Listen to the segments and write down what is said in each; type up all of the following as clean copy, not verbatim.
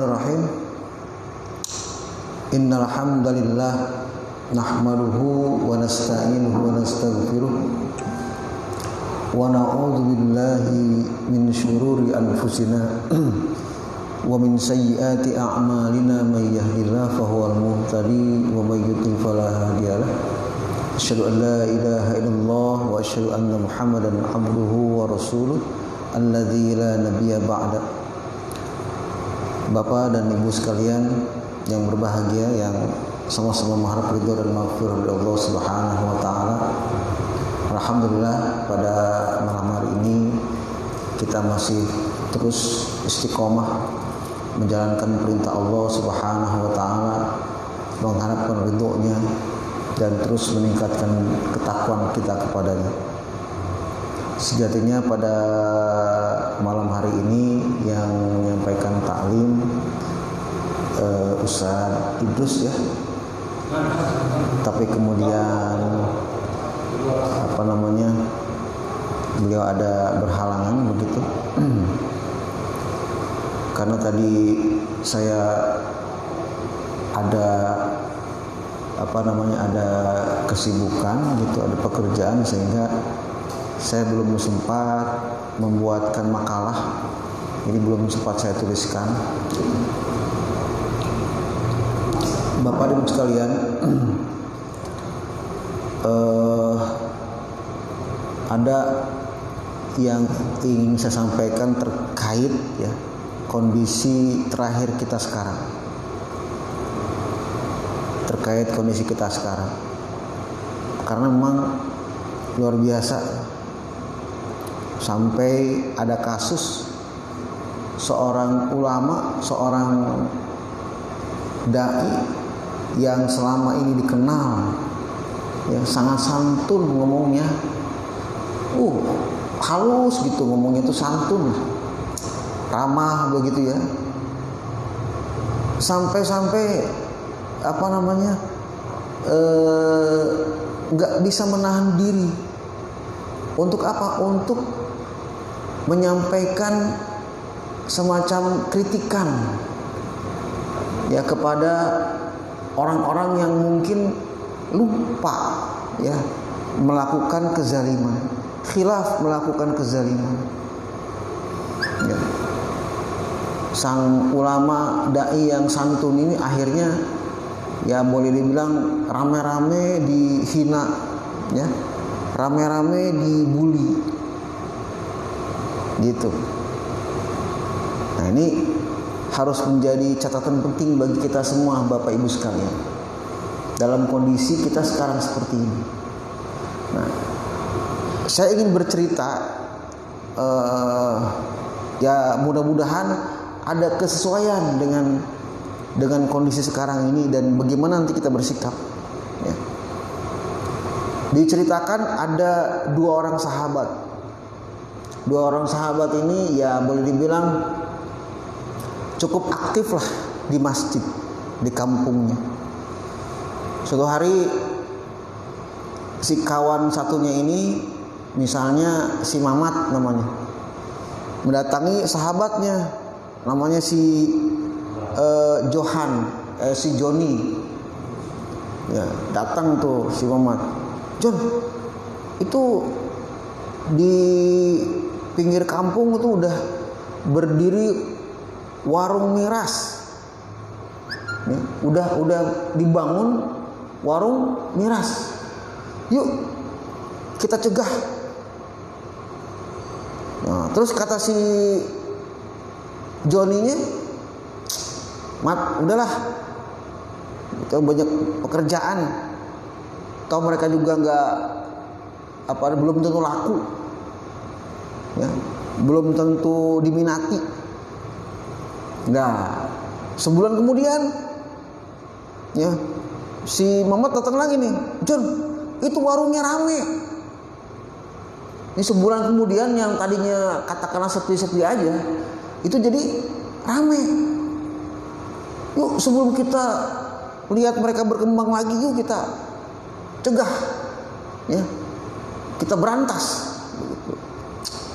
Bismillahirrahmanirrahim. Innal hamdalillah nahmaduhu wa nasta'inuhu wa nastaghfiruh wa na'udzu billahi min syururi anfusina wa min sayyiati a'malina may yahdihillahu fahuwal muhtadi wa may yudlil fala hadiyalah. Asyhadu an la ilaha illallah wa asyhadu anna Muhammadan abduhu wa rasuluh alladzi la nabiyya ba'da. Bapak dan Ibu sekalian yang berbahagia, yang sama-sama mengharap ridho dan maghfirah dari Allah Subhanahu wa taala. Alhamdulillah pada malam hari ini kita masih terus istiqomah menjalankan perintah Allah Subhanahu wa taala, mengharapkan ridhonya dan terus meningkatkan ketakwaan kita kepadanya. Sejatinya pada malam hari ini yang menyampaikan taklim Ustaz Idrus ya, tapi kemudian beliau ada berhalangan begitu karena tadi saya ada ada kesibukan gitu, ada pekerjaan sehingga saya belum sempat membuatkan makalah, jadi belum sempat saya tuliskan. Bapak dan Ibu sekalian, ada yang ingin saya sampaikan terkait ya kondisi terakhir kita sekarang, karena memang luar biasa. Sampai ada kasus seorang ulama, seorang dai yang selama ini dikenal ya sangat santun ngomongnya, halus gitu ngomongnya, itu santun, ramah begitu ya, sampai nggak bisa menahan diri. Untuk apa? Untuk menyampaikan semacam kritikan ya kepada orang-orang yang mungkin lupa ya melakukan kezaliman, khilaf melakukan kezaliman ya. Sang ulama dai yang santun ini akhirnya ya boleh dibilang rame-rame dihina ya, rame-rame dibully gitu. Nah, ini harus menjadi catatan penting bagi kita semua Bapak Ibu sekalian dalam kondisi kita sekarang seperti ini. Nah, saya ingin bercerita ya mudah-mudahan ada kesesuaian dengan kondisi sekarang ini dan bagaimana nanti kita bersikap ya. Diceritakan ada dua orang sahabat ini ya boleh dibilang cukup aktif lah di masjid di kampungnya. Suatu hari si kawan satunya ini, misalnya si Mamat namanya, mendatangi sahabatnya namanya si si Joni ya, datang tuh si Mamat, John, itu di pinggir kampung itu udah berdiri warung miras ya, udah dibangun warung miras, yuk kita cegah. Nah, terus kata si Joninya, Mat, udahlah, itu banyak pekerjaan, atau mereka juga belum tentu laku ya, belum tentu diminati. Nah, sebulan kemudian ya si Mamat datang lagi nih, John, itu warungnya rame. Ini sebulan kemudian yang tadinya katakanlah sepi-sepi aja, itu jadi rame. Yuk sebelum kita lihat mereka berkembang lagi, yuk kita cegah ya, kita berantas.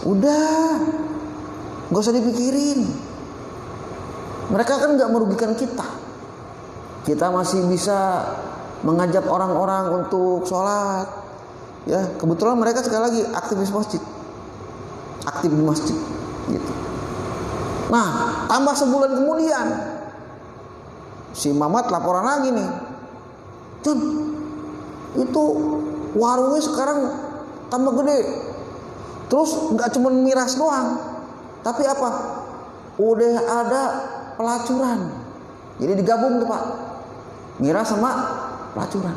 Udah, gak usah dipikirin. Mereka kan nggak merugikan kita. Kita masih bisa mengajak orang-orang untuk sholat. Ya, kebetulan mereka sekali lagi aktif di masjid, gitu. Nah, tambah sebulan kemudian, si Mamat laporan lagi nih, Jun, itu warungnya sekarang tambah gede. Terus nggak cuma miras doang, tapi apa? Udah ada pelacuran. Jadi digabung tuh Pak, miras sama pelacuran.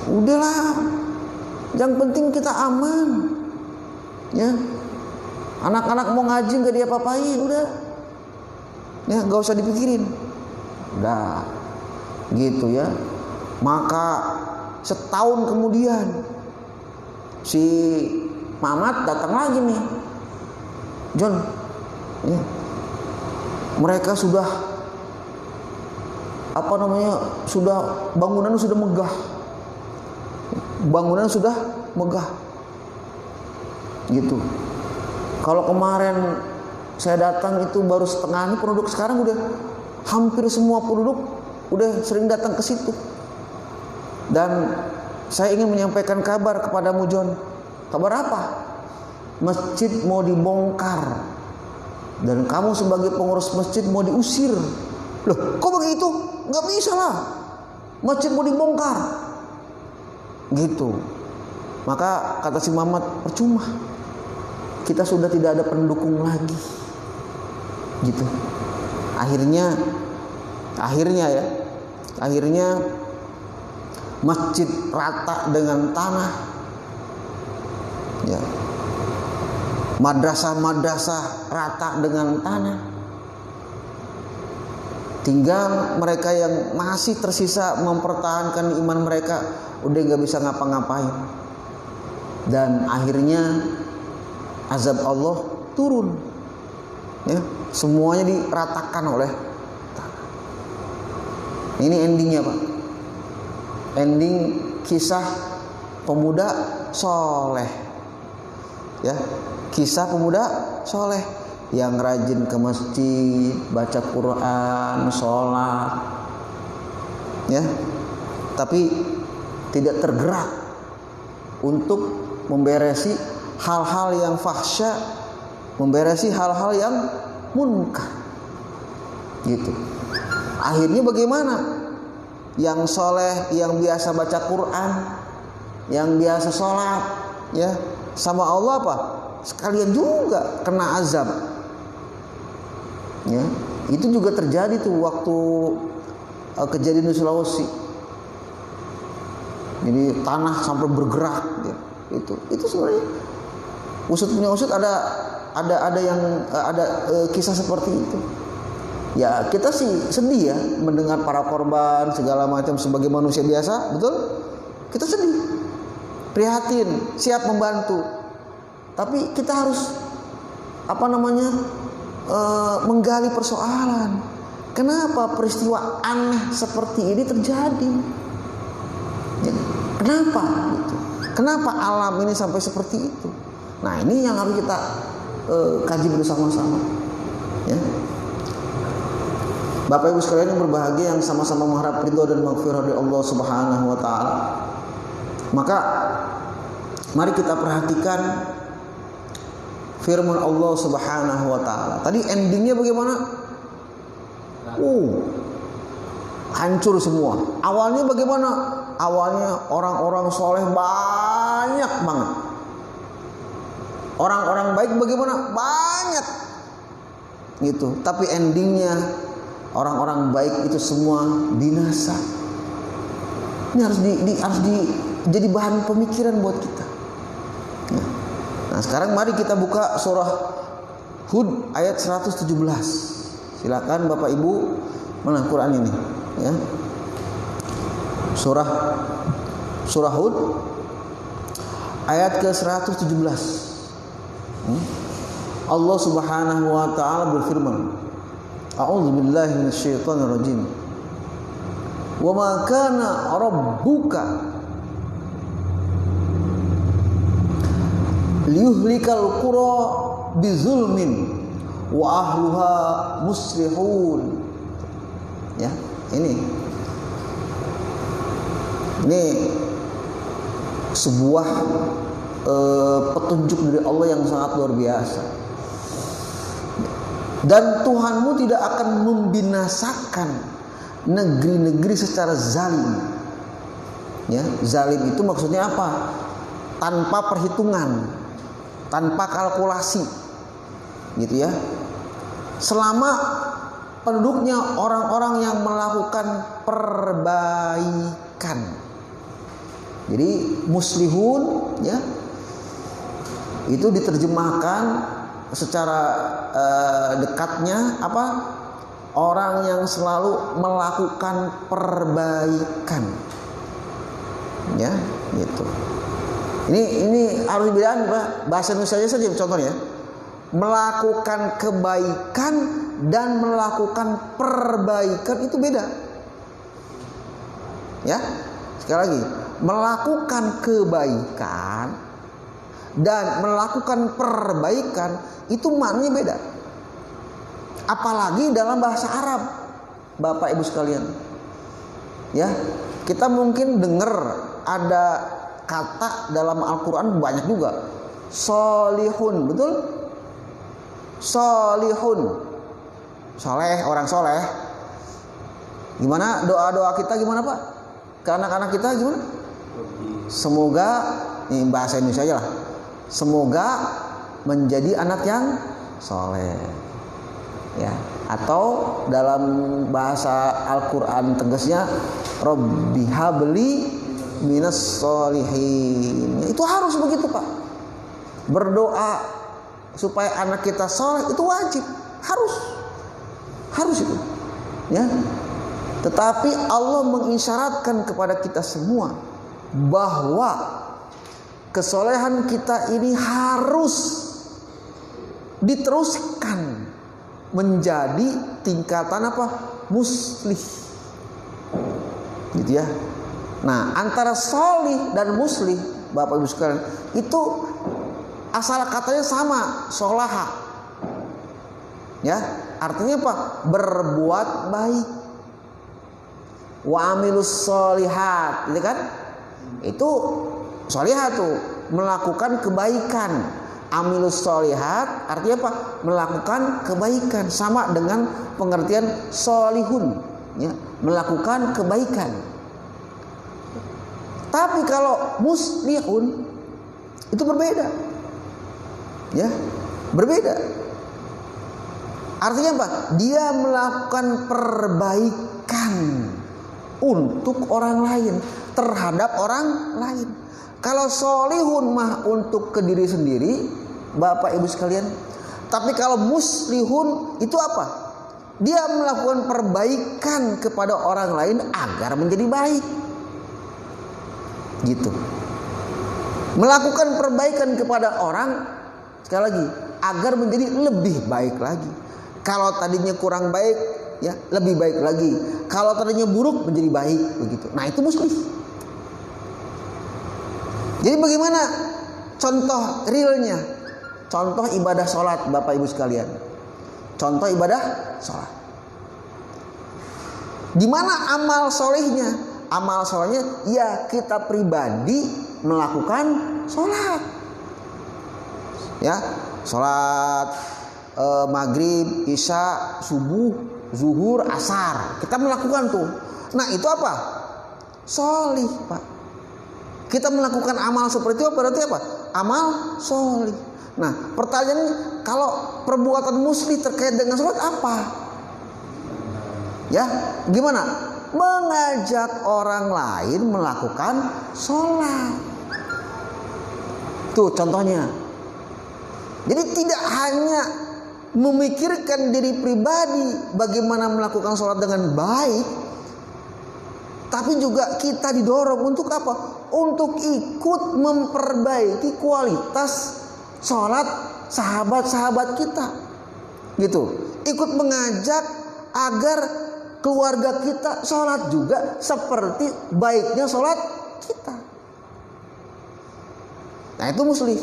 Udahlah, yang penting kita aman, ya. Anak-anak mau ngaji nggak dia apa-apain, udah, ya nggak usah dipikirin, udah, gitu ya. Maka setahun kemudian si Mamat datang lagi nih, John, ya, mereka sudah sudah bangunan sudah megah, gitu. Kalau kemarin saya datang itu baru setengah, ini penduduk sekarang udah hampir semua penduduk udah sering datang ke situ. Dan saya ingin menyampaikan kabar kepadamu John. Kabar apa? Masjid mau dibongkar dan kamu sebagai pengurus masjid mau diusir. Loh, kok begitu? Nggak bisa lah, masjid mau dibongkar, gitu. Maka kata si Mamat, percuma, kita sudah tidak ada pendukung lagi, gitu. Akhirnya masjid rata dengan tanah, ya. Madrasah rata dengan tanah. Tinggal mereka yang masih tersisa mempertahankan iman mereka, udah gak bisa ngapa-ngapain. Dan akhirnya azab Allah turun, ya, semuanya diratakan oleh tanah. Ini endingnya Pak, ending kisah pemuda soleh, ya, kisah pemuda soleh yang rajin ke masjid, baca Quran, sholat, ya, tapi tidak tergerak untuk memberesi hal-hal yang fahsya, memberesi hal-hal yang munkar, gitu. Akhirnya bagaimana? Yang soleh, yang biasa baca Quran, yang biasa sholat, ya, sama Allah apa? Sekalian juga kena azab. Ya, itu juga terjadi tuh waktu kejadian di Sulawesi. Jadi tanah sampai bergerak, ya. Itu sebenarnya usut punya usut ada kisah seperti itu. Ya kita sih sedih ya mendengar para korban segala macam sebagai manusia biasa, betul? Kita sedih, prihatin, siap membantu. Tapi kita harus menggali persoalan. Kenapa peristiwa aneh seperti ini terjadi? Ya, kenapa? Gitu. Kenapa alam ini sampai seperti itu? Nah ini yang harus kita kaji bersama-sama. Ya. Bapak Ibu sekalian yang berbahagia, yang sama-sama mengharap ridho dan maghfirah dari Allah Subhanahu wa taala. Maka mari kita perhatikan firman Allah Subhanahu wa taala. Tadi endingnya bagaimana? Hancur semua. Awalnya bagaimana? Awalnya orang-orang soleh banyak banget. Orang-orang baik bagaimana? Banyak. Gitu. Tapi endingnya orang-orang baik itu semua binasa. Ini harus jadi bahan pemikiran buat kita. Nah, sekarang mari kita buka surah Hud ayat 117. Silakan Bapak Ibu, mana Quran ini, ya. Surah Hud ayat ke-117. Allah Subhanahu wa taala berfirman, A'udzu billahi minasyaitonir rajim. Wa ma kana rabbuka liyuhlikal qura bizulmin wa ahluha muslihun. Ya, ini sebuah petunjuk dari Allah yang sangat luar biasa. Dan Tuhanmu tidak akan membinasakan negeri-negeri secara zalim. Ya, zalim itu maksudnya apa? Tanpa perhitungan, tanpa kalkulasi, gitu ya. Selama penduduknya orang-orang yang melakukan perbaikan. Jadi muslihun, ya, itu diterjemahkan secara dekatnya apa? Orang yang selalu melakukan perbaikan. Ya, gitu. Ini harus dibedakan, Pak. Bahasa Indonesia saja contohnya. Melakukan kebaikan dan melakukan perbaikan itu beda. Ya. Sekali lagi, melakukan kebaikan dan melakukan perbaikan itu maknanya beda. Apalagi dalam bahasa Arab, Bapak Ibu sekalian. Ya, kita mungkin dengar ada kata dalam Al-Quran banyak juga. Solihun, betul? Solihun, soleh, orang soleh. Gimana doa-doa kita gimana, Pak? Ke anak-anak kita gimana? Semoga, ini bahasa Indonesia aja lah. Semoga menjadi anak yang soleh. Ya, atau dalam bahasa Al-Quran tegasnya Rabbi habli minas solihin. Itu harus begitu, Pak. Berdoa supaya anak kita soleh itu wajib, harus itu, ya. Tetapi Allah mengisyaratkan kepada kita semua bahwa kesolehan kita ini harus diteruskan menjadi tingkatan apa? Muslih, gitu ya. Nah, antara solih dan muslih, Bapak Ibu sekalian, itu asal katanya sama, solaha. Ya, artinya apa? Berbuat baik. Wa amilus solihat, gitu kan? Itu solihat tuh, melakukan kebaikan. Amilus solihat artinya apa? Melakukan kebaikan, sama dengan pengertian solihun, ya, melakukan kebaikan. Tapi kalau muslihun itu berbeda, ya, berbeda. Artinya apa? Dia melakukan perbaikan untuk orang lain, terhadap orang lain. Kalau solihun mah untuk ke diri sendiri, Bapak Ibu sekalian. Tapi kalau muslihun itu apa? Dia melakukan perbaikan kepada orang lain agar menjadi baik. Gitu. Melakukan perbaikan kepada orang, sekali lagi, agar menjadi lebih baik lagi. Kalau tadinya kurang baik, ya lebih baik lagi. Kalau tadinya buruk menjadi baik, begitu. Nah, itu muslih. Jadi bagaimana contoh realnya? Contoh ibadah sholat, Bapak Ibu sekalian. Contoh ibadah sholat. Di mana amal solehnya? Amal solehnya ya kita pribadi melakukan sholat. Ya, sholat maghrib, isya, subuh, zuhur, asar. Kita melakukan tuh. Nah, itu apa? Solih, Pak. Kita melakukan amal seperti itu berarti apa? Amal solih. Nah, pertanyaannya, kalau perbuatan muslih terkait dengan sholat apa? Ya, gimana? Mengajak orang lain melakukan sholat. Tuh contohnya. Jadi tidak hanya memikirkan diri pribadi bagaimana melakukan sholat dengan baik, tapi juga kita didorong untuk apa? Untuk ikut memperbaiki kualitas sholat sahabat-sahabat kita, gitu. Ikut mengajak agar keluarga kita sholat juga seperti baiknya sholat kita. Nah, itu muslih.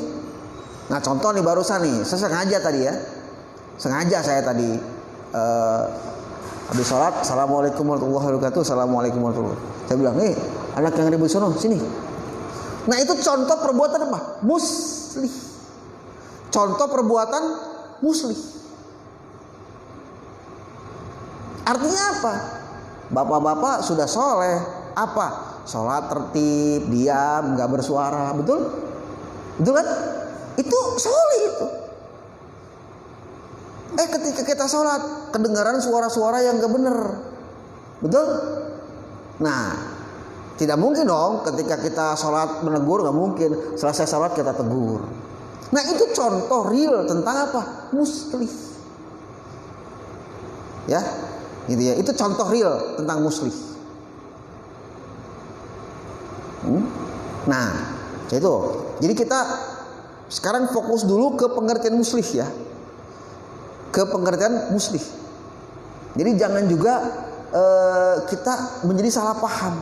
Nah, contoh nih barusan nih, saya sengaja tadi ya, sengaja saya tadi habis sholat, assalamualaikum warahmatullahi wabarakatuh, assalamualaikum warahmatullahi wabarakatuh. Saya bilang, anak yang ribut sono sini. Nah itu contoh perbuatan apa? Muslih. Contoh perbuatan muslih. Artinya apa? Bapak-bapak sudah soleh, apa? Sholat tertib, diam, nggak bersuara, betul? Betul kan? Itu soleh itu. Ketika kita sholat, kedengaran suara-suara yang nggak benar, betul? Nah, tidak mungkin dong ketika kita sholat menegur, nggak mungkin. Selesai sholat kita tegur. Nah itu contoh real tentang apa? Muslih. Ya, gitu ya. Itu contoh real tentang muslih. Nah, itu. Jadi kita sekarang fokus dulu ke pengertian muslih ya. Ke pengertian muslih. Jadi jangan juga kita menjadi salah paham.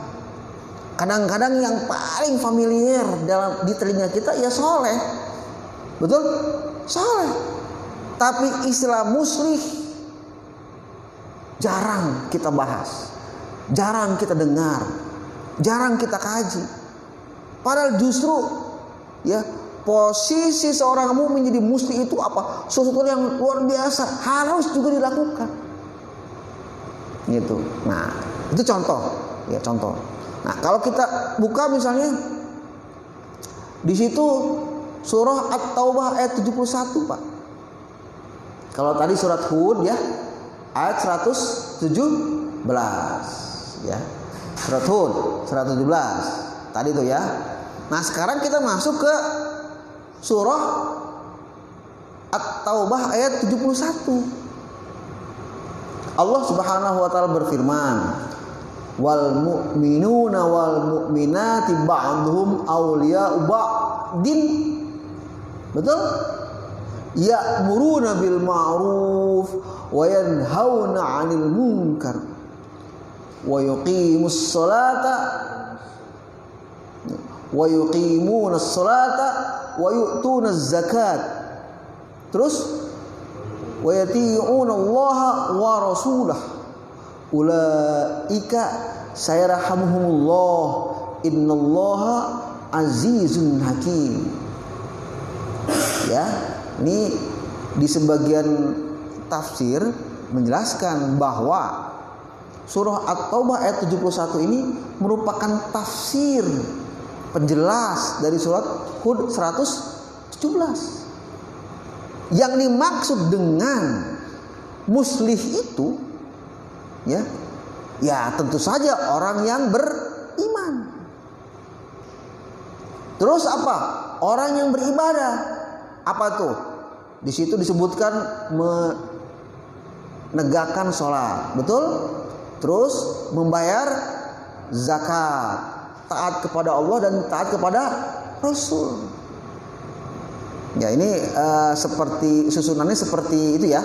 Kadang-kadang yang paling familiar di telinga kita ya soleh, betul? Soleh. Tapi istilah muslih jarang kita bahas, jarang kita dengar, jarang kita kaji. Padahal justru ya posisi seorang mukmin menjadi muslih itu apa? Sesuatu yang luar biasa, harus juga dilakukan. Gitu. Nah, itu contoh, ya contoh. Nah, kalau kita buka misalnya di situ surah At-Taubah ayat 71, Pak. Kalau tadi surat Hud ya, ayat 117 ya. Surat Hud 117. Tadi itu ya. Nah, sekarang kita masuk ke surah At-Taubah ayat 71. Allah Subhanahu wa taala berfirman, wal mu'minuna wal mu'minati ba'dhum awliya'u ba'din. Betul? Ya'muruna bil ma'ruf wa yanhauna 'anil munkar wa yuqimus salata wa yuqimunas salata wa yu'tunaz zakat. Terus wa yati'una Allah wa rasulah ulaika sayarhamuhumullah innallaha azizun hakim. Ya, ini di sebagian tafsir menjelaskan bahwa surah At-Taubah ayat 71 ini merupakan tafsir penjelas dari surat Hud 117. Yang dimaksud dengan muslih itu ya tentu saja orang yang beriman. Terus apa? Orang yang beribadah. Apa tuh? Di situ disebutkan menegakkan sholat, betul? Terus membayar zakat, taat kepada Allah dan taat kepada Rasul. Ya ini seperti susunannya seperti itu ya,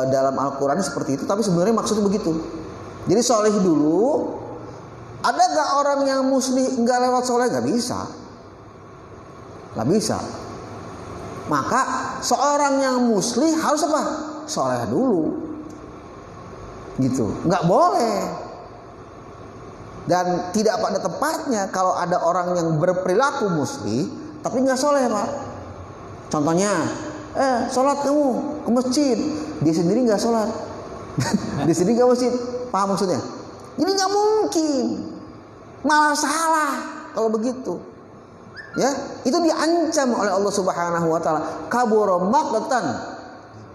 dalam Al-Quran seperti itu, tapi sebenarnya maksudnya begitu. Jadi soleh dulu. Ada gak orang yang muslih nggak lewat soleh? Nggak bisa, nggak bisa. Maka seorang yang muslih harus apa? Soleh dulu, gitu. Nggak boleh. Dan tidak pada tempatnya kalau ada orang yang berperilaku muslih tapi nggak soleh, Pak. Contohnya, sholat kamu ke masjid, dia sendiri nggak sholat, dia sendiri nggak masjid, paham maksudnya? Jadi nggak mungkin, malah salah kalau begitu. Ya, itu diancam oleh Allah Subhanahu Wa Taala. Kabura maqtan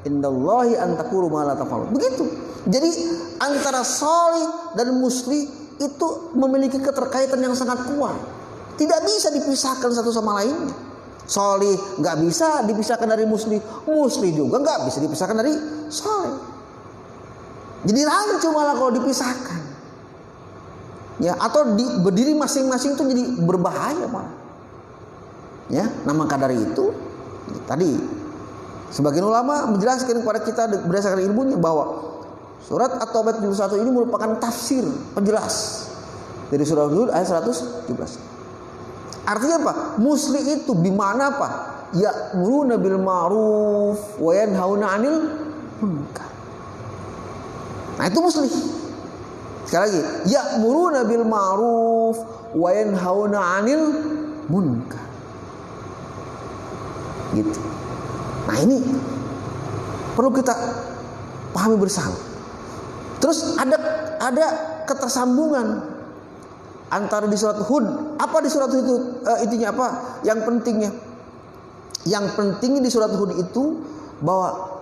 indallahi an taqulu ma la taf'alun. Begitu. Jadi antara sholih dan muslih itu memiliki keterkaitan yang sangat kuat. Tidak bisa dipisahkan satu sama lainnya. Sholih nggak bisa dipisahkan dari muslih, muslih juga nggak bisa dipisahkan dari sholih. Jadi rancu malah kalau dipisahkan, ya atau berdiri masing-masing itu jadi berbahaya malah. Ya, nah maka dari itu tadi sebagian ulama menjelaskan kepada kita berdasarkan ilmunya bahwa surat At-Taubah 71 ini merupakan tafsir penjelas dari surah Hud ayat 117. Artinya apa? Muslih itu bimana apa? Ya'muruna bil ma'ruf wa yanhauna 'anil munkar. Nah itu muslih. Sekali lagi, ya'muruna bil ma'ruf wa yanhauna 'anil munkar. Gitu. Nah ini perlu kita pahami bersama. Terus ada ketersambungan antara di surat Hud. Apa di surat Hud itu intinya apa? Yang pentingnya. Yang pentingnya di surat Hud itu bahwa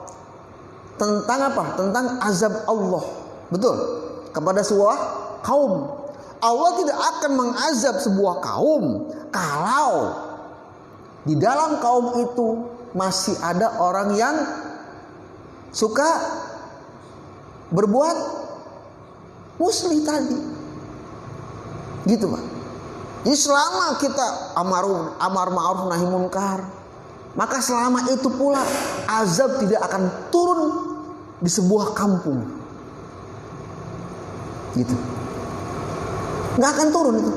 tentang apa? Tentang azab Allah. Betul? Kepada sebuah kaum. Allah tidak akan mengazab sebuah kaum kalau di dalam kaum itu masih ada orang yang suka berbuat muslih tadi. Gitu Pak. Jadi selama kita amar ma'ruf nahi munkar, maka selama itu pula azab tidak akan turun di sebuah kampung. Gitu. Nggak akan turun itu.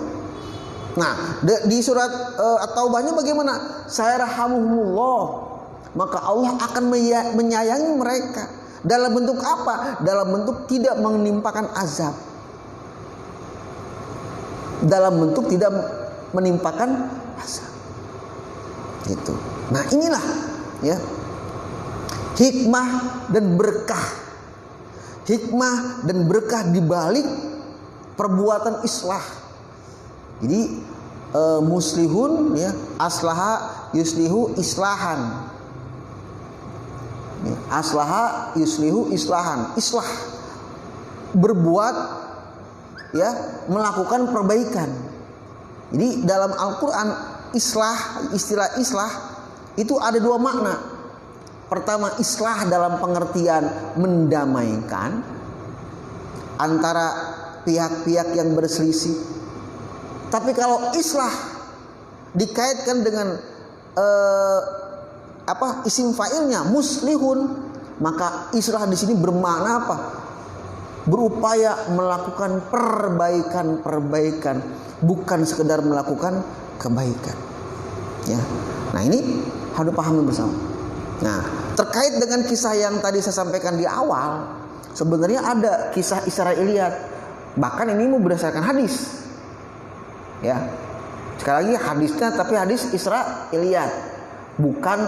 Nah, di surat At-Taubahnya bagaimana? Sayarhamuhumullah. Maka Allah akan menyayangi mereka. Dalam bentuk apa? Dalam bentuk tidak menimpakan azab. Dalam bentuk tidak menimpakan azab. Gitu. Nah, inilah ya hikmah dan berkah. Hikmah dan berkah di balik perbuatan islah. Jadi muslihun ya, aslaha yuslihu islahan. Ya, aslaha yuslihu islahan. Islah berbuat ya, melakukan perbaikan. Jadi dalam Al-Qur'an istilah islah itu ada dua makna. Pertama, islah dalam pengertian mendamaikan antara pihak-pihak yang berselisih. Tapi kalau islah dikaitkan dengan isim fa'ilnya muslihun, maka islah di sini bermakna apa? Berupaya melakukan perbaikan, bukan sekedar melakukan kebaikan. Ya. Nah, ini harus pahami bersama. Nah, terkait dengan kisah yang tadi saya sampaikan di awal, sebenarnya ada kisah Israiliyat. Bahkan ini berdasarkan hadis. Ya. Sekali lagi hadisnya tapi hadis Israiliyat. Bukan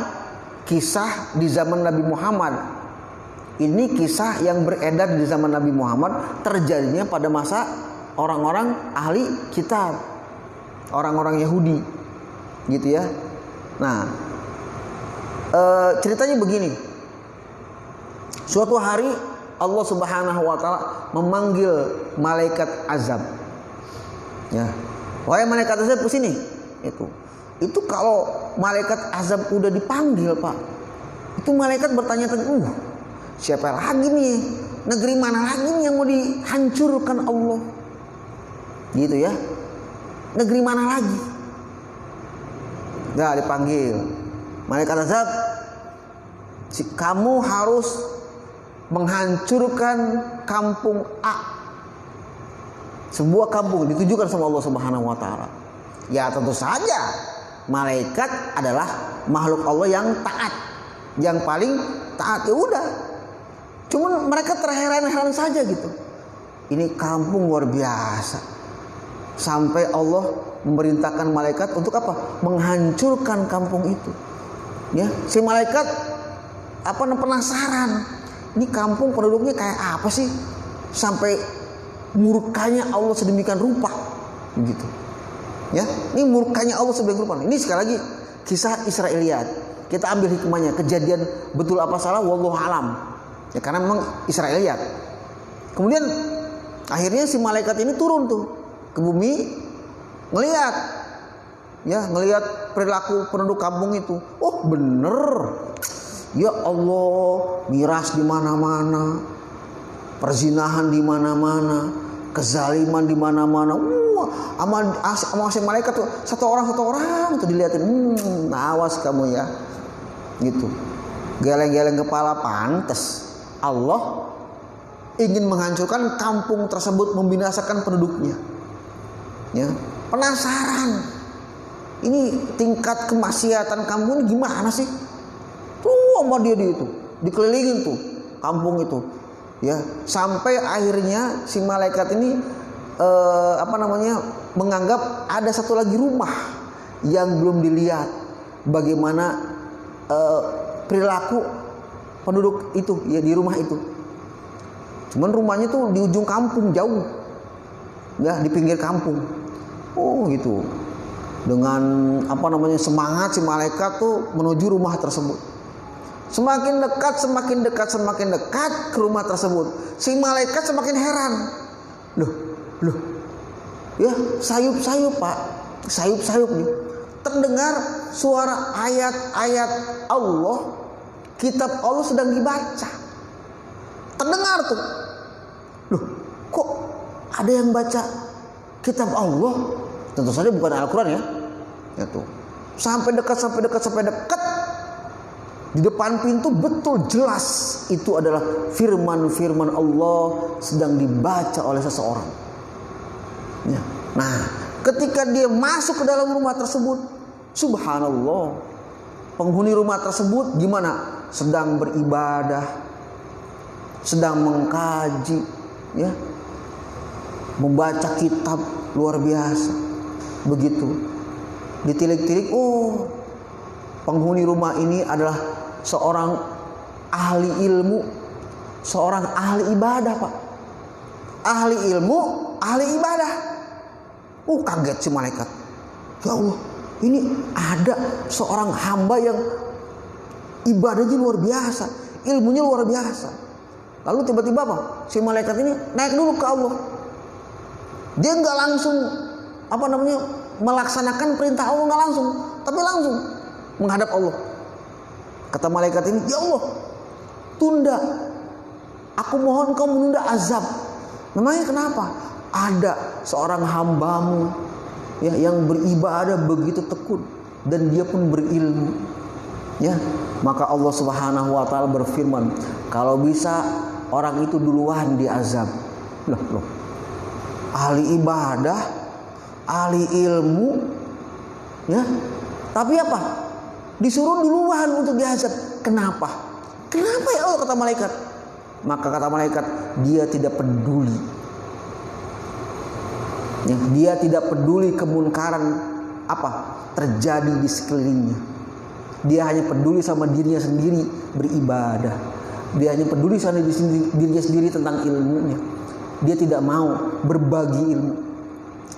kisah di zaman Nabi Muhammad. Ini kisah yang beredar di zaman Nabi Muhammad, terjadinya pada masa orang-orang ahli kitab. Orang-orang Yahudi. Gitu ya. Nah, ceritanya begini. Suatu hari Allah Subhanahu wa taala memanggil malaikat azab. Ya. Wahai malaikat azab kesini. Itu kalau malaikat azab udah dipanggil, Pak. Itu malaikat bertanya-tanya, siapa lagi nih? Negeri mana lagi nih yang mau dihancurkan Allah? Gitu ya. Negeri mana lagi? Enggak dipanggil. Malaikat azab, kamu harus menghancurkan kampung A. Sebuah kampung ditujukan sama Allah Subhanahu wa taala. Ya tentu saja malaikat adalah makhluk Allah yang taat, yang paling taat. Ya udah. Cuman mereka terheran-heran saja gitu. Ini kampung luar biasa. Sampai Allah memerintahkan malaikat untuk apa? Menghancurkan kampung itu. Ya, si malaikat penasaran. Ini kampung penduduknya kayak apa sih? Sampai murkanya Allah sedemikian rupa. Begitu. Ya, ini murkanya Allah sedemikian rupa. Ini sekali lagi kisah Israiliyat. Kita ambil hikmahnya, kejadian betul apa salah wallahu alam. Ya karena memang Israiliyat. Kemudian akhirnya si malaikat ini turun tuh ke bumi, ngelihat perilaku penduduk kampung itu. Oh bener, ya Allah, miras di mana-mana, perzinahan di mana-mana, kezaliman di mana-mana. Sama si malaikat tuh satu orang tuh dilihatin. Awas kamu ya, gitu. Geleng-geleng kepala, pantes Allah ingin menghancurkan kampung tersebut, membinasakan penduduknya. Ya, penasaran. Ini tingkat kemaksiatan kampung ini gimana sih? Tuh sama dia itu dikelilingin tuh kampung itu, ya, sampai akhirnya si malaikat ini menganggap ada satu lagi rumah yang belum dilihat, bagaimana perilaku penduduk itu ya di rumah itu. Cuman rumahnya tuh di ujung kampung jauh, ya, di pinggir kampung. Oh gitu. Dengan semangat si malaikat tuh menuju rumah tersebut. Semakin dekat ke rumah tersebut, si malaikat semakin heran. Loh, ya, sayup-sayup Pak, sayup-sayup nih. Terdengar suara ayat-ayat Allah, kitab Allah sedang dibaca. Terdengar tuh. Loh, kok ada yang baca kitab Allah? Tentu saja bukan Al-Quran ya. Ya tuh. Sampai dekat. Di depan pintu betul jelas itu adalah firman Allah sedang dibaca oleh seseorang. Ya. Nah, ketika dia masuk ke dalam rumah tersebut, subhanallah, penghuni rumah tersebut gimana? Sedang beribadah, sedang mengkaji, ya, membaca kitab luar biasa. Begitu ditilik-tilik, oh, penghuni rumah ini adalah seorang ahli ilmu, seorang ahli ibadah Pak. Ahli ilmu, ahli ibadah. Kaget si malaikat. Ya Allah, ini ada seorang hamba yang ibadahnya luar biasa, ilmunya luar biasa. Lalu tiba-tiba apa? Si malaikat ini naik dulu ke Allah. Dia nggak langsung melaksanakan perintah Allah, nggak langsung, tapi langsung menghadap Allah. Kata malaikat ini, ya Allah, tunda, aku mohon kau menunda azab. Memangnya kenapa? Ada seorang hambamu, ya, yang beribadah begitu tekun dan dia pun berilmu, ya. Maka Allah Subhanahu wa taala berfirman, kalau bisa orang itu duluan diazab. Loh. Ahli ibadah, ahli ilmu, ya. Tapi apa? Disuruh duluan untuk diazab. Kenapa? Kenapa ya Allah, kata malaikat? Maka kata malaikat, dia tidak peduli. Ya, dia tidak peduli kemunkaran terjadi di sekelilingnya. Dia hanya peduli sama dirinya sendiri beribadah. Dia hanya peduli sama dirinya sendiri tentang ilmunya. Dia tidak mau berbagi ilmu,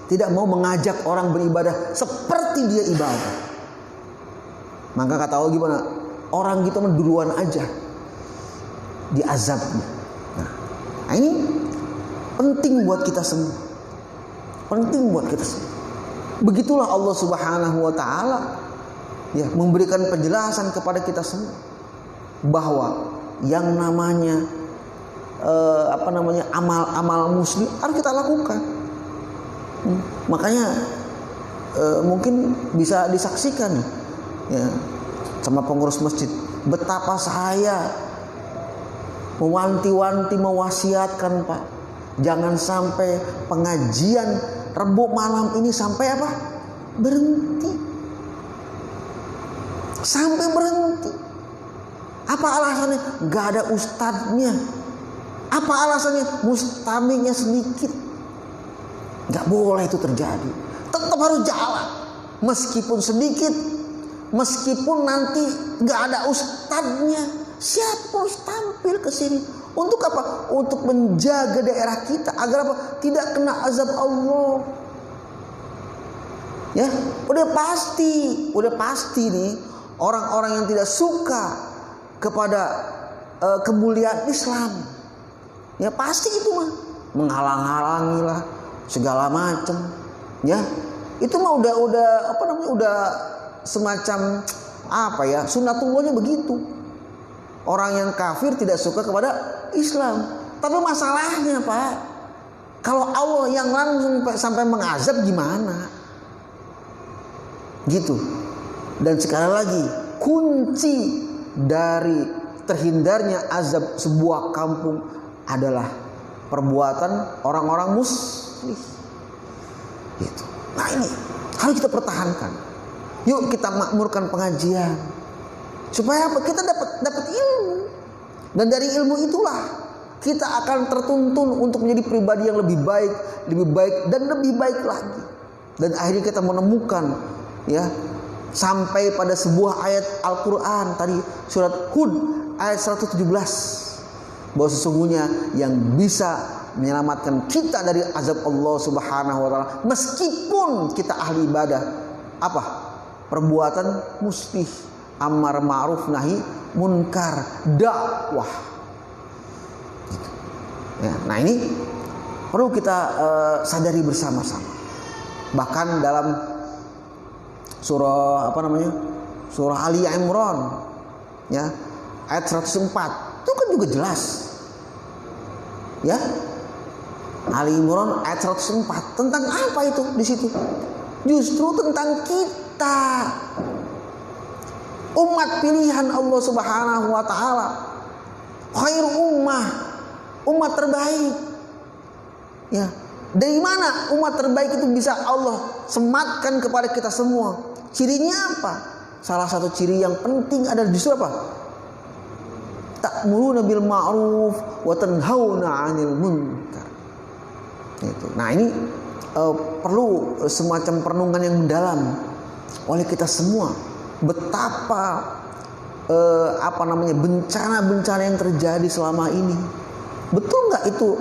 tidak mau mengajak orang beribadah seperti dia ibadah. Maka kata Allah gimana? Orang gitu duluan aja diazabnya. Nah, ini penting buat kita semua. Penting buat kita semua. Begitulah Allah Subhanahu wa taala, ya, memberikan penjelasan kepada kita semua bahwa yang namanya amal muslim harus kita lakukan. Makanya mungkin bisa disaksikan, ya, sama pengurus masjid, betapa saya mewanti-wanti, mewasiatkan Pak, jangan sampai pengajian Rebo malam ini sampai berhenti. Sampai berhenti. Apa alasannya? Gak ada ustadznya. Apa alasannya? Mustamiknya sedikit. Gak boleh itu terjadi. Tetap harus jalan, meskipun sedikit, meskipun nanti gak ada ustadznya. Siapa harus tampil ke sini? Untuk apa? Untuk menjaga daerah kita agar tidak kena azab Allah. Ya, udah pasti nih orang-orang yang tidak suka kepada kemuliaan Islam, ya pasti itu menghalang-halangi lah segala macam. Ya, itu udah semacam sunatullahnya begitu. Orang yang kafir tidak suka kepada Islam. Tapi masalahnya Pak, kalau Allah yang langsung sampai mengazab gimana? Gitu. Dan sekali lagi, kunci dari terhindarnya azab sebuah kampung adalah perbuatan orang-orang muslim. Gitu. Nah ini harus kita pertahankan. Yuk kita makmurkan pengajian. Supaya apa? Kita dapat ilmu. Dan dari ilmu itulah kita akan tertuntun untuk menjadi pribadi yang lebih baik dan lebih baik lagi. Dan akhirnya kita menemukan ya sampai pada sebuah ayat Al-Qur'an tadi surat Hud ayat 117 bahwa sesungguhnya yang bisa menyelamatkan kita dari azab Allah Subhanahu wa taala meskipun kita ahli ibadah apa? Perbuatan muslih, amar ma'ruf nahi munkar, dakwah. Ya, nah ini perlu kita sadari bersama-sama. Bahkan dalam surah surah Ali Imran ya ayat 104 itu kan juga jelas ya. Ali Imran ayat 104 tentang apa itu di situ? Justru tentang kita, umat pilihan Allah Subhanahu wa taala, khair umat terbaik. Ya, dari mana umat terbaik itu bisa Allah sematkan kepada kita semua? Cirinya apa? Salah satu ciri yang penting adalah justru apa? Ta'muruna bil ma'ruf wa tanhauna 'anil munkar. Itu. Nah, ini perlu semacam perenungan yang mendalam oleh kita semua. Betapa bencana-bencana yang terjadi selama ini. Betul nggak itu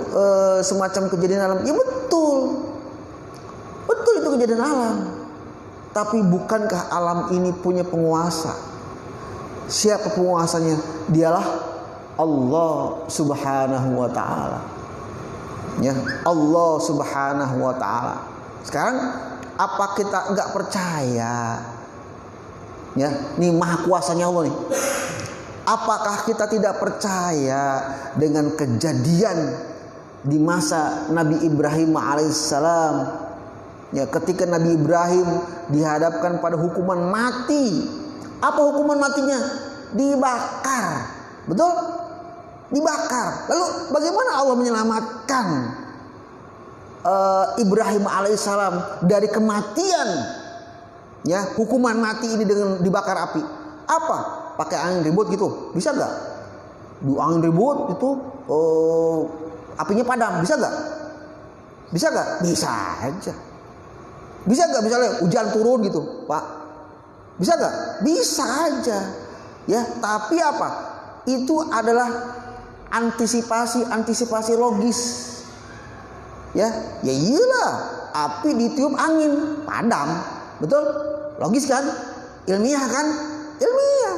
semacam kejadian alam? Ya betul itu kejadian alam. Tapi bukankah alam ini punya penguasa? Siapa penguasanya? Dialah Allah Subhanahu wa taala. Ya, Allah Subhanahu wa taala. Sekarang apa kita nggak percaya? Ya, ini maha kuasanya Allah nih. Apakah kita tidak percaya dengan kejadian di masa Nabi Ibrahim alaihissalam? Ya, ketika Nabi Ibrahim dihadapkan pada hukuman mati. Apa hukuman matinya? Dibakar. Betul? Dibakar. Lalu bagaimana Allah menyelamatkan Ibrahim alaihissalam dari kematian? Ya, hukuman mati ini dengan dibakar api. Apa? Pakai angin ribut gitu? Bisa nggak? Angin ribut itu apinya padam. Bisa nggak? Bisa nggak? Bisa aja. Bisa nggak? Misalnya hujan turun gitu, Pak. Bisa nggak? Bisa aja. Ya, tapi apa? Itu adalah antisipasi logis. Ya iyalah, api ditiup angin padam, betul? Logis kan? Ilmiah kan? Ilmiah.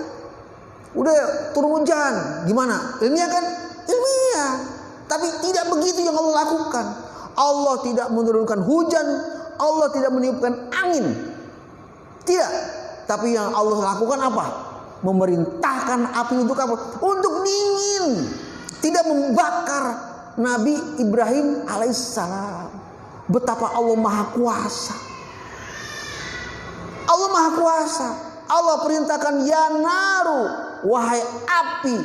Udah turun hujan, gimana? Ilmiah kan? Ilmiah. Tapi tidak begitu yang Allah lakukan. Allah tidak menurunkan hujan, Allah tidak meniupkan angin. Tidak. Tapi yang Allah lakukan apa? Memerintahkan api untuk apa? Untuk dingin. Tidak membakar Nabi Ibrahim alaihissalam. Betapa Allah maha kuasa. Allah maha kuasa. Allah perintahkan ya naru, wahai api,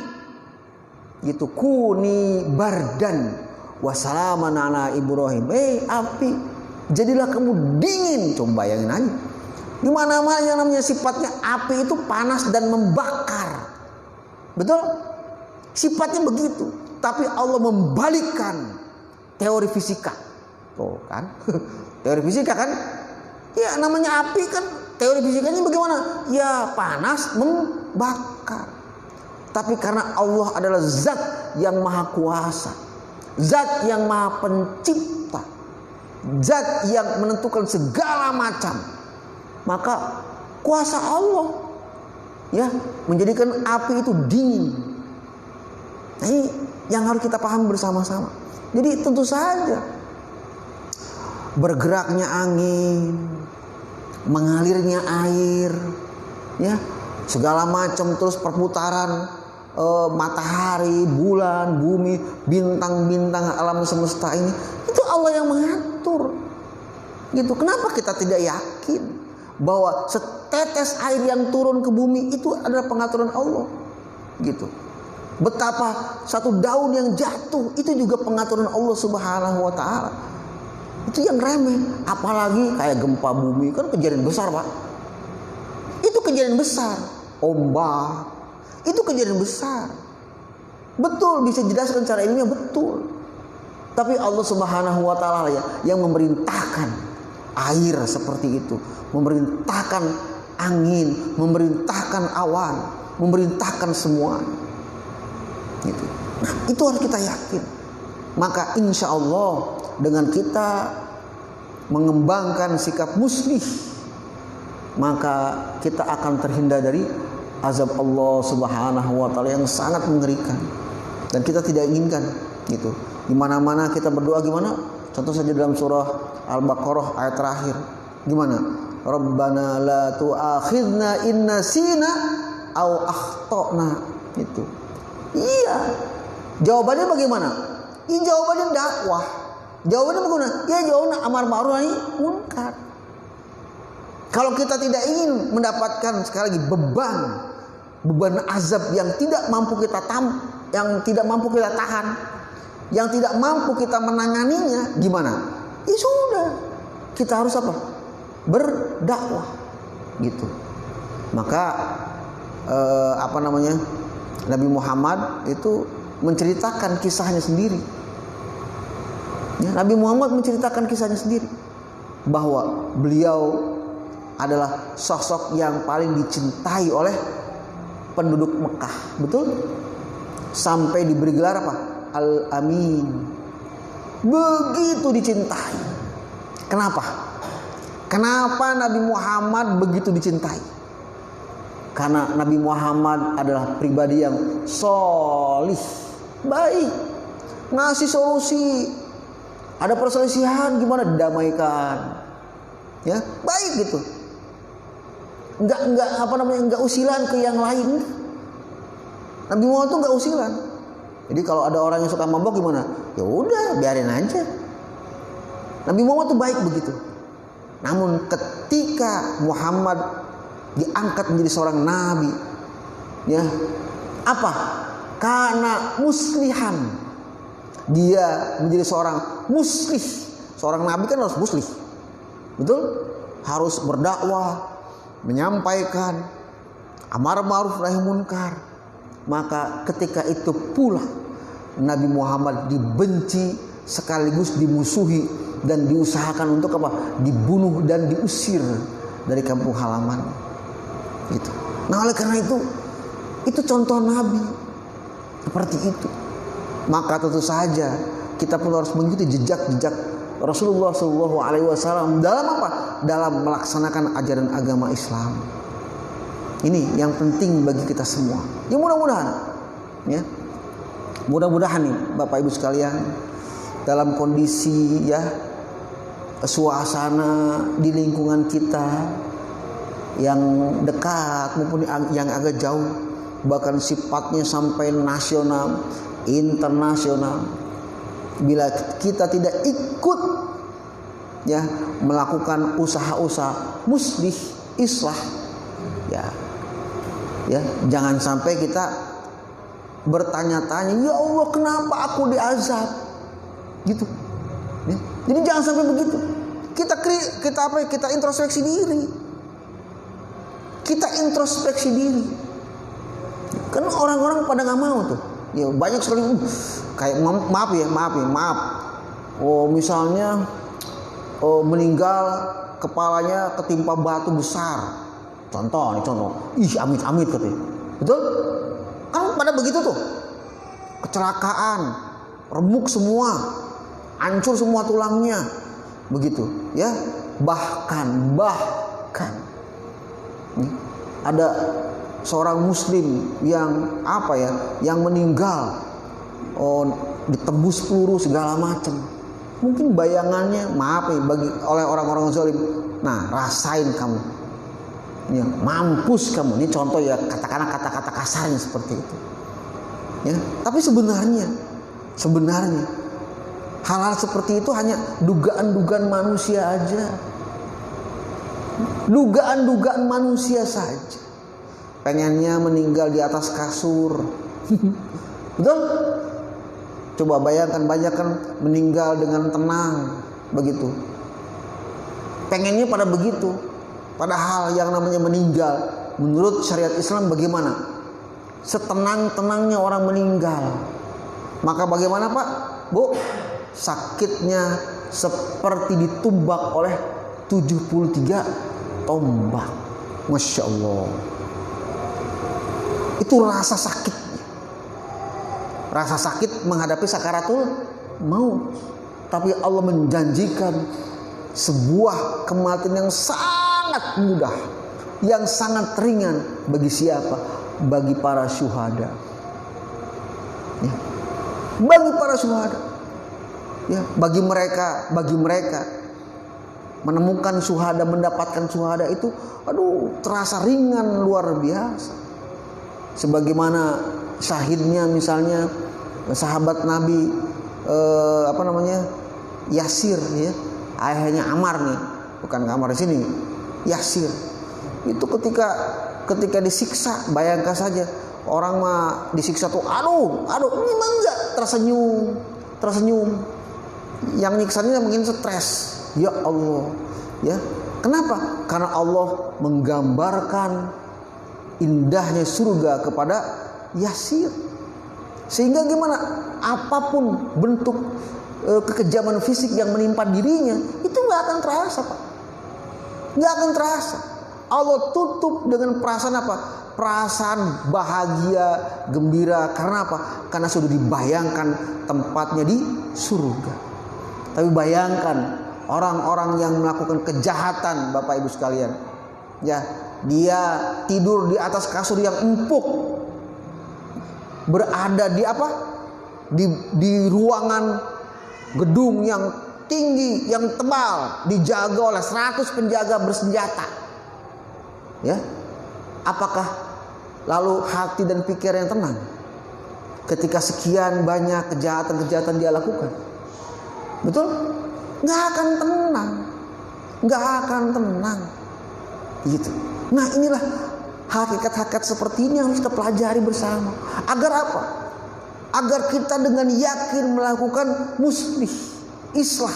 gitu, kuni bardan wasalaman ala Ibrahim. Api, jadilah kamu dingin. Coba bayangin aja. Di mana-mana yang namanya sifatnya api itu panas dan membakar. Betul? Sifatnya begitu. Tapi Allah membalikkan teori fisika. Tuh kan? Teori fisika kan? Ya namanya api kan, teori fisikanya bagaimana? Ya panas membakar. Tapi karena Allah adalah zat yang maha kuasa, zat yang maha pencipta, zat yang menentukan segala macam, maka kuasa Allah ya menjadikan api itu dingin. Nah, ini yang harus kita pahami bersama-sama. Jadi tentu saja bergeraknya angin, mengalirnya air, ya segala macam, terus perputaran matahari, bulan, bumi, bintang-bintang alam semesta ini, itu Allah yang mengatur. Gitu. Kenapa kita tidak yakin bahwa setetes air yang turun ke bumi itu adalah pengaturan Allah? Gitu. Betapa satu daun yang jatuh itu juga pengaturan Allah Subhanahu wa taala. Itu yang remeh, apalagi kayak gempa bumi, kan kejadian besar, Pak. Itu kejadian besar. Ombak, itu kejadian besar. Betul, bisa jelaskan secara ilmiah, betul. Tapi Allah Subhanahu wa taala ya yang memerintahkan air seperti itu, memerintahkan angin, memerintahkan awan, memerintahkan semua. Gitu. Nah, itu harus kita yakin. Maka insya Allah dengan kita mengembangkan sikap muslih, maka kita akan terhindar dari azab Allah Subhanahu wa taala yang sangat mengerikan dan kita tidak inginkan gitu. Di mana-mana kita berdoa gimana? Contoh saja dalam surah Al-Baqarah ayat terakhir. Gimana? Rabbana la tu'akhidna in nasina aw akhtana. Itu. Iya. Jawabannya bagaimana? Ya, jawabannya dakwah. Jawabannya bagaimana? Ya jawabannya amar ma'ruf nahi munkar. Kalau kita tidak ingin mendapatkan sekali lagi beban azab yang tidak mampu kita tahan, yang tidak mampu kita menanganinya, gimana? Ya sudah, kita harus apa? Berdakwah, gitu. Maka Nabi Muhammad itu menceritakan kisahnya sendiri. Ya, Nabi Muhammad menceritakan kisahnya sendiri bahwa beliau adalah sosok yang paling dicintai oleh penduduk Mekah, betul? Sampai diberi gelar apa? Al-Amin. Begitu dicintai. Kenapa? Kenapa Nabi Muhammad begitu dicintai? Karena Nabi Muhammad adalah pribadi yang solih, baik, ngasih solusi. Ada perselisihan gimana didamaikan, ya baik gitu. Enggak usilan ke yang lain. Nabi Muhammad tuh enggak usilan. Jadi kalau ada orang yang suka mabok gimana? Ya udah, biarin aja. Nabi Muhammad tuh baik begitu. Namun ketika Muhammad diangkat menjadi seorang nabi, ya apa? Karena muslihan. Dia menjadi seorang muslih. Seorang nabi kan harus muslih. Betul? Harus berdakwah, menyampaikan amar ma'ruf nahi munkar. Maka ketika itu pula Nabi Muhammad dibenci sekaligus dimusuhi dan diusahakan untuk apa? Dibunuh dan diusir dari kampung halaman. Gitu. Nah, oleh karena itu contoh Nabi seperti itu. Maka tentu saja kita pun harus mengikuti jejak-jejak Rasulullah SAW dalam apa? Dalam melaksanakan ajaran agama Islam. Ini yang penting bagi kita semua. Ya mudah-mudahan, ya mudah-mudahan nih Bapak Ibu sekalian, dalam kondisi ya suasana di lingkungan kita yang dekat maupun yang agak jauh, bahkan sifatnya sampai nasional, internasional, bila kita tidak ikut ya melakukan usaha-usaha muslih islah, ya jangan sampai kita bertanya-tanya, ya Allah kenapa aku diazab, gitu. Ya. Jadi jangan sampai begitu. Kita introspeksi diri. Kita introspeksi diri. Kan orang-orang pada nggak mau tuh. Ya banyak sekali kayak maaf. Oh misalnya meninggal kepalanya ketimpa batu besar. Contoh. Ih amit-amit katanya. Betul? Kan pada begitu tuh. Kecelakaan, remuk semua, hancur semua tulangnya. Begitu, ya. Bahkan ada seorang muslim yang yang meninggal ditembus peluru segala macam. Mungkin bayangannya oleh orang-orang zalim. Nah, rasain kamu. Ya, mampus kamu. Ini contoh ya, katakanlah kata-kata kasarnya seperti itu. Ya, tapi sebenarnya hal-hal seperti itu hanya dugaan-dugaan manusia aja. Dugaan-dugaan manusia saja. Pengennya meninggal di atas kasur. Betul? Coba bayangkan meninggal dengan tenang begitu. Pengennya pada begitu. Padahal yang namanya meninggal menurut syariat Islam bagaimana? setenang-tenangnya orang meninggal. Maka bagaimana Pak, Bu? Sakitnya seperti ditumbak oleh 73 tombak. Masya Allah. Itu rasa sakitnya. Rasa sakit menghadapi sakaratul maut. Tapi Allah menjanjikan sebuah kematian yang sangat mudah, yang sangat ringan bagi siapa? Bagi para syuhada. Ya. Bagi para syuhada. Ya, bagi mereka menemukan syuhada, mendapatkan syuhada itu, terasa ringan luar biasa. Sebagaimana syahidnya misalnya sahabat Nabi Yasir, ya, ayahnya Ammar nih, bukan Ammar di sini, Yasir. Itu ketika disiksa, bayangkan saja orang mah disiksa tuh, ini mah enggak tersenyum. Yang nyiksanya mungkin stres. Ya Allah, ya. Kenapa? Karena Allah menggambarkan indahnya surga kepada Yasir. Sehingga gimana? Apapun bentuk kekejaman fisik yang menimpa dirinya, itu nggak akan terasa, Pak. Nggak akan terasa. Allah tutup dengan perasaan apa? Perasaan bahagia, gembira. Karena apa? Karena sudah dibayangkan tempatnya di surga. Tapi bayangkan orang-orang yang melakukan kejahatan, Bapak Ibu sekalian, ya, dia tidur di atas kasur yang empuk, berada di ruangan gedung yang tinggi, yang tebal, dijaga oleh 100 penjaga bersenjata. Ya, apakah lalu hati dan pikiran yang tenang ketika sekian banyak kejahatan-kejahatan dia lakukan? Betul? Nggak akan tenang, gitu. Nah, inilah hakikat-hakikat seperti ini yang harus kita pelajari bersama. Agar apa? Agar kita dengan yakin melakukan muslih, islah,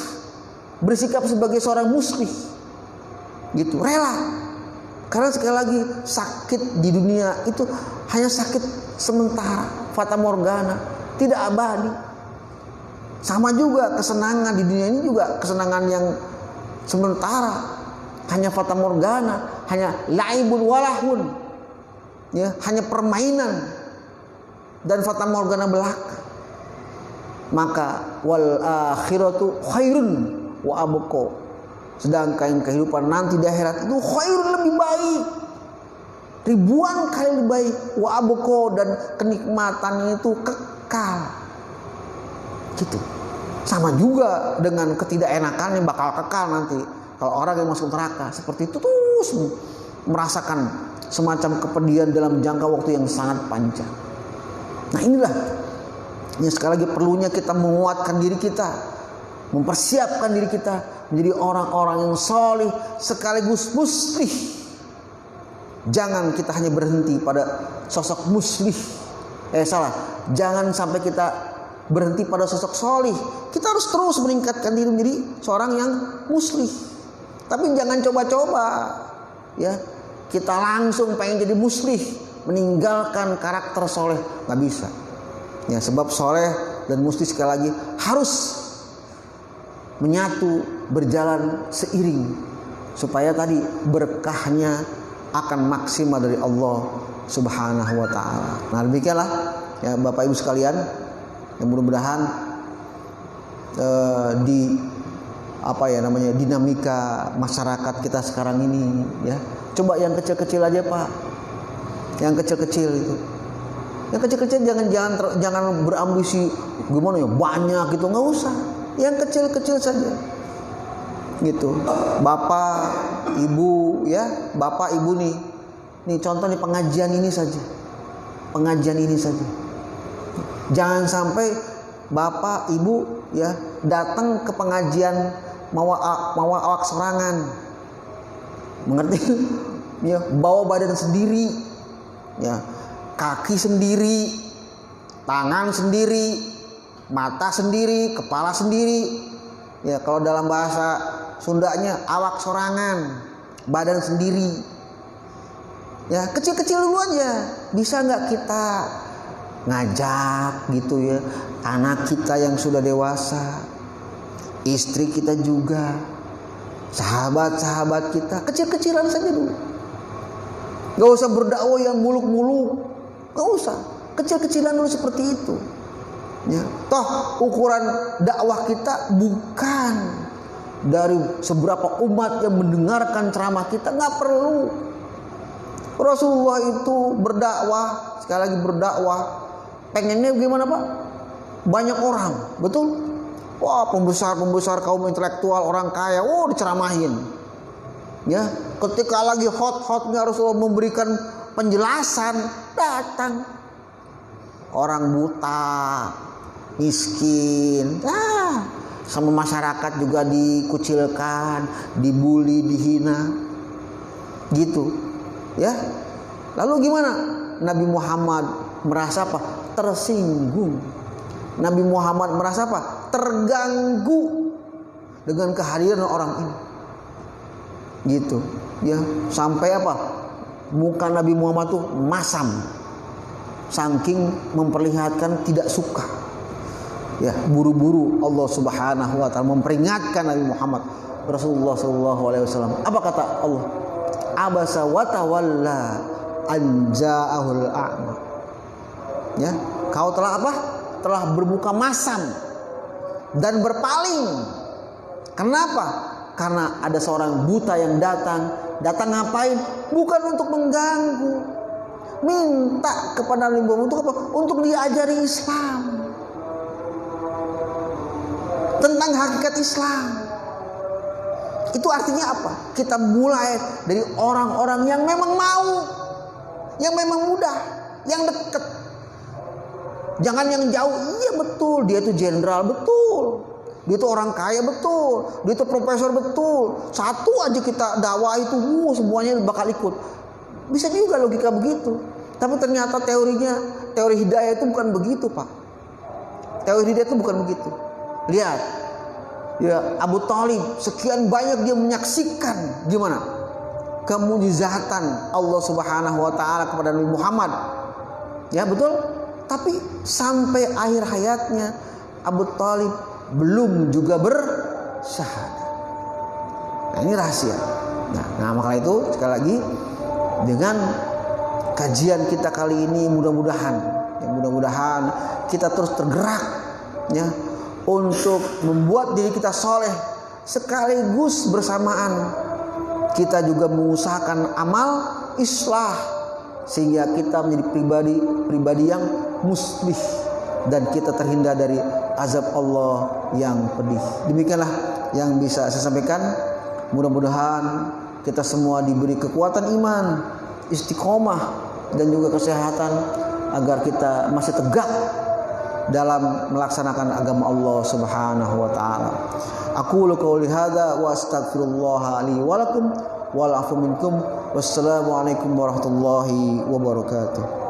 bersikap sebagai seorang muslih, gitu, rela. Karena sekali lagi, sakit di dunia itu hanya sakit sementara, fata morgana, tidak abadi. Sama juga kesenangan di dunia ini juga kesenangan yang sementara, hanya fata morgana, hanya laibun walahun, ya, hanya permainan dan fata morgana belaka. Maka wal akhiratu khairun wa abqa. Sedangkan kehidupan nanti di akhirat itu khairun, lebih baik, ribuan kali lebih baik, wa abqa, dan kenikmatannya itu kekal. Gitu. Sama juga dengan ketidakenakan yang bakal kekal nanti. Kalau orang yang masuk neraka seperti itu terus merasakan semacam kepedihan dalam jangka waktu yang sangat panjang. Nah, inilah yang sekali lagi perlunya kita menguatkan diri kita, mempersiapkan diri kita menjadi orang-orang yang solih sekaligus muslih. Jangan kita hanya berhenti pada sosok muslih. Jangan sampai kita berhenti pada sosok solih. Kita harus terus meningkatkan diri menjadi seorang yang muslih. Tapi jangan coba-coba, ya, kita langsung pengen jadi muslih, meninggalkan karakter soleh, nggak bisa. Ya, sebab soleh dan muslih sekali lagi harus menyatu, berjalan seiring, supaya tadi berkahnya akan maksimal dari Allah Subhanahu wa Ta'ala. Nah, demikianlah ya Bapak Ibu sekalian, yang mudah-mudahan dinamika masyarakat kita sekarang ini, ya, coba yang kecil-kecil aja, Pak, yang kecil-kecil itu, yang kecil-kecil jangan berambisi gimana ya banyak gitu, nggak usah, yang kecil-kecil saja, gitu. Bapak Ibu, ya, Bapak Ibu nih contoh nih pengajian ini saja. Jangan sampai Bapak Ibu, ya, datang ke pengajian mau awak serangan, mengerti? Ya, bawa badan sendiri, ya, kaki sendiri, tangan sendiri, mata sendiri, kepala sendiri. Ya, kalau dalam bahasa Sundanya awak sorangan, badan sendiri. Ya, kecil-kecil dulu aja. Bisa nggak kita ngajak gitu ya, anak kita yang sudah dewasa, istri kita juga, sahabat-sahabat kita, kecil-kecilan saja dulu. Gak usah berdakwah yang muluk-muluk, gak usah. Kecil-kecilan dulu seperti itu. Ya, toh ukuran dakwah kita bukan dari seberapa umat yang mendengarkan ceramah kita, nggak perlu. Rasulullah itu berdakwah, sekali lagi berdakwah, pengennya gimana Pak? Banyak orang, betul? Wah, pembesar kaum intelektual, orang kaya, diceramahin. Ya, ketika lagi hot-hotnya Rasulullah memberikan penjelasan, datang orang buta, miskin, sama masyarakat juga dikucilkan, dibully, dihina, gitu, ya. Lalu gimana? Nabi Muhammad merasa apa? Tersinggung. Nabi Muhammad merasa apa? Terganggu dengan kehadiran orang ini, gitu, ya. Sampai apa? Muka Nabi Muhammad tuh masam, saking memperlihatkan tidak suka. Ya, buru-buru Allah Subhanahu wa taala memperingatkan Nabi Muhammad Rasulullah sallallahu alaihi wasallam. Apa kata Allah? Abasa wa tawalla an ja'ahul a'ma. Ya, kau telah apa? Telah bermuka masam dan berpaling. Kenapa? Karena ada seorang buta yang datang. Datang ngapain? Bukan untuk mengganggu. Minta kepada Nabi Muhammad untuk apa? Untuk diajari Islam, tentang hakikat Islam. Itu artinya apa? Kita mulai dari orang-orang yang memang mau, yang memang mudah, yang dekat. Jangan yang jauh. Iya betul, dia itu jenderal, betul. Dia itu orang kaya, betul. Dia itu profesor, betul. Satu aja kita dakwah itu, semuanya bakal ikut. Bisa juga logika begitu. Tapi ternyata teori hidayah itu bukan begitu, Pak. Teori hidayah itu bukan begitu. Lihat, ya, Abu Thalib sekian banyak dia menyaksikan gimana kemujizatan Allah Subhanahu wa taala kepada Nabi Muhammad. Ya, betul? Tapi sampai akhir hayatnya Abu Thalib belum juga bersyahadat. Nah, ini rahasia. Nah, maka itu sekali lagi dengan kajian kita kali ini mudah-mudahan kita terus tergerak, ya, untuk membuat diri kita soleh, sekaligus bersamaan kita juga mengusahakan amal islah sehingga kita menjadi pribadi yang muslih dan kita terhindar dari azab Allah yang pedih. Demikianlah yang bisa saya sampaikan. Mudah-mudahan kita semua diberi kekuatan iman, istiqomah dan juga kesehatan agar kita masih tegak dalam melaksanakan agama Allah Subhanahu wa taala. Aqulu qouli hadza wa astaghfirullah li wa lakum wal afu minkum. Wassalamu alaikum warahmatullahi wabarakatuh.